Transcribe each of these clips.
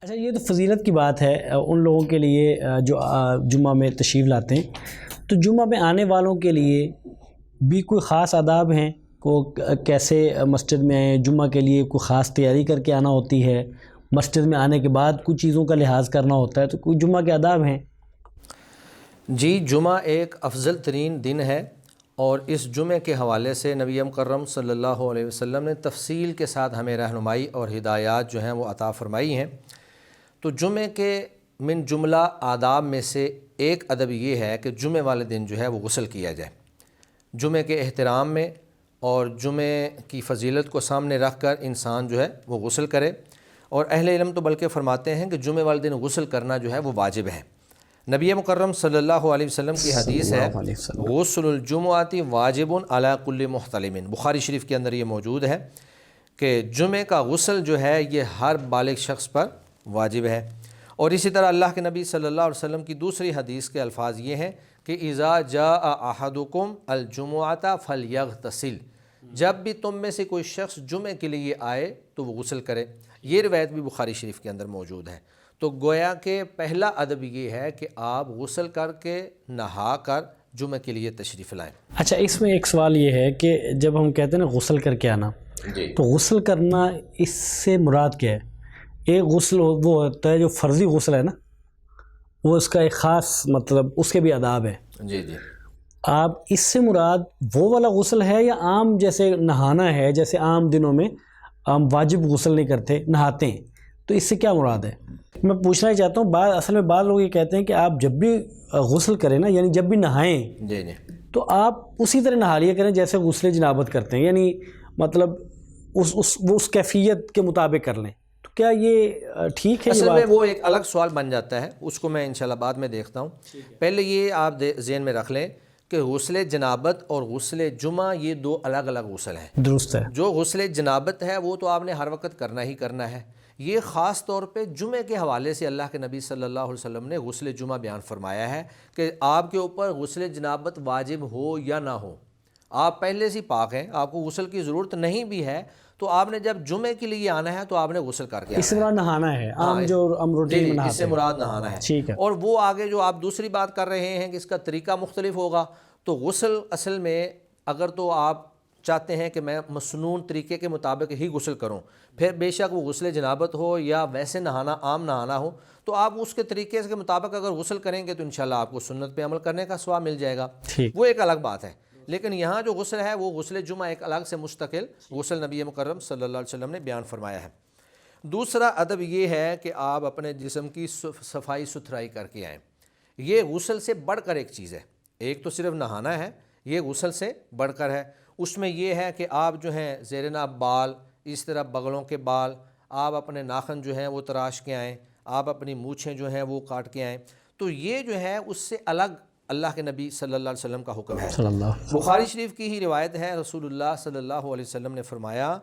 اچھا، یہ تو فضیلت کی بات ہے ان لوگوں کے لیے جو جمعہ میں تشریف لاتے ہیں. تو جمعہ میں آنے والوں کے لیے بھی کوئی خاص آداب ہیں؟ کو کیسے مسجد میں آئیں؟ جمعہ کے لیے کوئی خاص تیاری کر کے آنا ہوتی ہے؟ مسجد میں آنے کے بعد کچھ چیزوں کا لحاظ کرنا ہوتا ہے، تو کوئی جمعہ کے آداب ہیں؟ جی، جمعہ ایک افضل ترین دن ہے، اور اس جمعے کے حوالے سے نبی مکرم صلی اللہ علیہ وسلم نے تفصیل کے ساتھ ہمیں رہنمائی اور ہدایات جو ہیں وہ عطا فرمائی ہیں. تو جمعے کے من جملہ آداب میں سے ایک ادب یہ ہے کہ جمعے والے دن جو ہے وہ غسل کیا جائے. جمعے کے احترام میں اور جمعے کی فضیلت کو سامنے رکھ کر انسان جو ہے وہ غسل کرے، اور اہل علم تو بلکہ فرماتے ہیں کہ جمعے والے دن غسل کرنا جو ہے وہ واجب ہے. نبی مکرم صلی اللہ علیہ وسلم کی حدیث ہے، غسل الجمعۃ واجب علی کل محتلم. بخاری شریف کے اندر یہ موجود ہے کہ جمعے کا غسل جو ہے یہ ہر بالغ شخص پر واجب ہے. اور اسی طرح اللہ کے نبی صلی اللہ علیہ وسلم کی دوسری حدیث کے الفاظ یہ ہیں کہ اذا جاء احدکم الجمعۃ فلیغتسل. جب بھی تم میں سے کوئی شخص جمعے کے لیے آئے تو وہ غسل کرے. یہ روایت بھی بخاری شریف کے اندر موجود ہے. تو گویا کہ پہلا ادب یہ ہے کہ آپ غسل کر کے نہا کر جمعے کے لیے تشریف لائیں. اچھا، اس میں ایک سوال یہ ہے کہ جب ہم کہتے ہیں نا غسل کر کے آنا، تو غسل کرنا اس سے مراد کیا ہے؟ ایک غسل وہ ہوتا ہے جو فرضی غسل ہے نا، وہ اس کا ایک خاص مطلب اس کے بھی آداب ہیں. جی جی، آپ اس سے مراد وہ والا غسل ہے یا عام جیسے نہانا ہے، جیسے عام دنوں میں ہم واجب غسل نہیں کرتے، نہاتے ہیں، تو اس سے کیا مراد ہے؟ میں پوچھنا ہی چاہتا ہوں. اصل میں بعض لوگ یہ کہتے ہیں کہ آپ جب بھی غسل کریں نا، یعنی جب بھی نہائیں، جی جی، تو آپ اسی طرح نہا لیا کریں جیسے غسل جنابت کرتے ہیں، یعنی مطلب اس کیفیت کے مطابق کر لیں. تو کیا یہ ٹھیک ہے؟ اصل میں وہ ایک الگ سوال بن جاتا ہے، اس کو میں انشاءاللہ بعد میں دیکھتا ہوں. پہلے یہ آپ ذہن میں رکھ لیں کہ غسل جنابت اور غسل جمعہ یہ دو الگ الگ غسل ہیں. درست ہے. جو غسل جنابت ہے وہ تو آپ نے ہر وقت کرنا ہی کرنا ہے. یہ خاص طور پہ جمعے کے حوالے سے اللہ کے نبی صلی اللہ علیہ وسلم نے غسل جمعہ بیان فرمایا ہے کہ آپ کے اوپر غسل جنابت واجب ہو یا نہ ہو، آپ پہلے سے پاک ہیں، آپ کو غسل کی ضرورت نہیں بھی ہے، تو آپ نے جب جمعے کے لیے آنا ہے تو آپ نے غسل کر کے آنا ہے. اس سے مراد نہانا ہے، عام جو ہم روٹین میں نہاتے ہیں، اس سے مراد نہانا ہے. ٹھیک ہے. اور وہ آگے جو آپ دوسری بات کر رہے ہیں کہ اس کا طریقہ مختلف ہوگا، تو غسل اصل میں اگر تو آپ چاہتے ہیں کہ میں مسنون طریقے کے مطابق ہی غسل کروں، پھر بے شک وہ غسل جنابت ہو یا ویسے نہانا عام نہانا ہو، تو آپ اس کے طریقے کے مطابق اگر غسل کریں گے تو انشاءاللہ آپ کو سنت پہ عمل کرنے کا ثواب مل جائے گا. وہ ایک الگ بات ہے. لیکن یہاں جو غسل ہے وہ غسل جمعہ ایک الگ سے مستقل غسل نبی مکرم صلی اللہ علیہ وسلم نے بیان فرمایا ہے. دوسرا ادب یہ ہے کہ آپ اپنے جسم کی صفائی ستھرائی کر کے آئیں. یہ غسل سے بڑھ کر ایک چیز ہے. ایک تو صرف نہانا ہے، یہ غسل سے بڑھ کر ہے. اس میں یہ ہے کہ آپ جو ہیں زیر ناب بال، اس طرح بغلوں کے بال، آپ اپنے ناخن جو ہیں وہ تراش کے آئیں، آپ اپنی مونچھیں جو ہیں وہ کاٹ کے آئیں. تو یہ جو ہے اس سے الگ اللہ کے نبی صلی اللہ علیہ وسلم کا حکم ہے. بخاری شریف کی ہی روایت ہے، رسول اللہ صلی اللہ علیہ وسلم نے فرمایا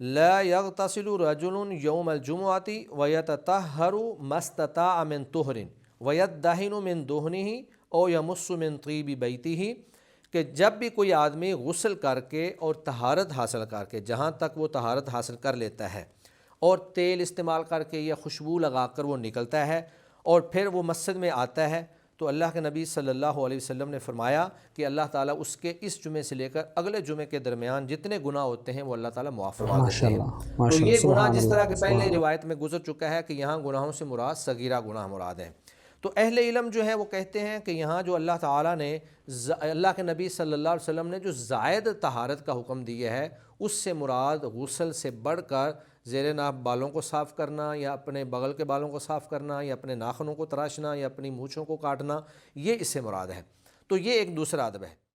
لا یغتسل رجل یوم الجمعۃ ویتطہر ما استطاع من طہر ویدہن من دہنہ او یمس من طیب بیتہ، کہ جب بھی کوئی آدمی غسل کر کے اور طہارت حاصل کر کے، جہاں تک وہ طہارت حاصل کر لیتا ہے، اور تیل استعمال کر کے یا خوشبو لگا کر وہ نکلتا ہے اور پھر وہ مسجد میں آتا ہے، تو اللہ کے نبی صلی اللہ علیہ وسلم نے فرمایا کہ اللہ تعالیٰ اس کے اس جمعے سے لے کر اگلے جمعے کے درمیان جتنے گناہ ہوتے ہیں وہ اللہ تعالیٰ معاف فرما دیتے ہیں. تو یہ گناہ جس طرح کہ پہلے روایت میں گزر چکا ہے کہ یہاں گناہوں سے مراد صغیرہ گناہ مراد ہیں. تو اہل علم جو ہے وہ کہتے ہیں کہ یہاں جو اللہ تعالیٰ نے اللہ کے نبی صلی اللہ علیہ وسلم نے جو زائد طہارت کا حکم دیا ہے، اس سے مراد غسل سے بڑھ کر زیر ناب بالوں کو صاف کرنا، یا اپنے بغل کے بالوں کو صاف کرنا، یا اپنے ناخنوں کو تراشنا، یا اپنی مونچھوں کو کاٹنا، یہ اس سے مراد ہے. تو یہ ایک دوسرا ادب ہے.